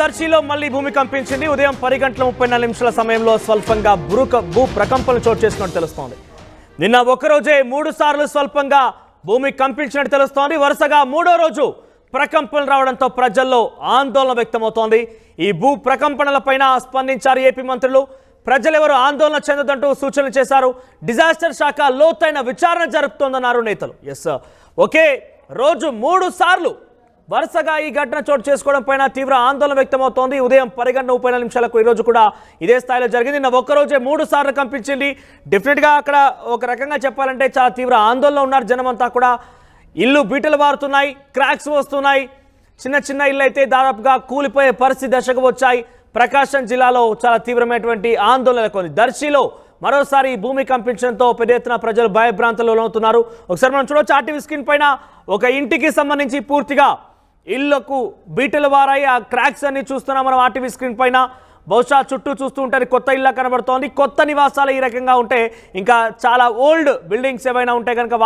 దర్శిలో మళ్లీ భూమి కంపించింది. ఉదయం 10:34 సమయంలో స్వల్పంగా భూ ప్రకంపనలు చోటు చేసుకున్నట్టు తెలుస్తోంది. నిన్న ఒక్కరోజే 3 సార్లు స్వల్పంగా భూమి కంపించినట్టు తెలుస్తోంది. వరుసగా 3వ రోజు ప్రకంపనలు రావడంతో ప్రజల్లో ఆందోళన వ్యక్తమవుతోంది. ఈ భూ ప్రకంపనలపైన స్పందించారు ఏపీ మంత్రులు. ప్రజలెవరూ ఆందోళన చెందదంటూ సూచనలు చేశారు. డిజాస్టర్ శాఖ లోతైన విచారణ జరుపుతోందన్నారు నేతలు. ఒకే రోజు 3 సార్లు వరుసగా ఈ ఘటన చోటు చేసుకోవడం పైన తీవ్ర ఆందోళన వ్యక్తమవుతోంది. ఉదయం 10:30 ఈ రోజు కూడా ఇదే స్థాయిలో జరిగింది. నిన్న ఒక్కరోజే 3 సార్లు కంపించింది. డెఫినెట్గా అక్కడ ఒక రకంగా చెప్పాలంటే చాలా తీవ్ర ఆందోళనలో ఉన్నారు జనమంతా కూడా. ఇల్లు బీటలు బారుతున్నాయి, క్రాక్స్ వస్తున్నాయి. చిన్న ఇల్లు అయితే దాదాపుగా కూలిపోయే పరిస్థితి దశకు వచ్చాయి. ప్రకాశం జిల్లాలో చాలా తీవ్రమైనటువంటి ఆందోళన నెలకొంది. దర్శిలో మరోసారి భూమి కంపించడంతో పెద్ద ఎత్తున ప్రజలు భయభ్రాంతులు లోనవుతున్నారు. ఒకసారి మనం చూడవచ్చు ఆర్టీవీ స్క్రీన్ పైన ఒక ఇంటికి సంబంధించి పూర్తిగా ఇళ్లకు బీటలు వారాయి. ఆ క్రాక్స్ అన్ని చూస్తున్నాం మనం ఆర్టీవీ స్క్రీన్ పైన. బహుశా చుట్టూ చూస్తూ ఉంటే కొత్త ఇళ్ళ కనబడుతోంది. కొత్త నివాసాలు ఈ రకంగా ఉంటే ఇంకా చాలా ఓల్డ్ బిల్డింగ్స్ ఏవైనా ఉంటే కనుక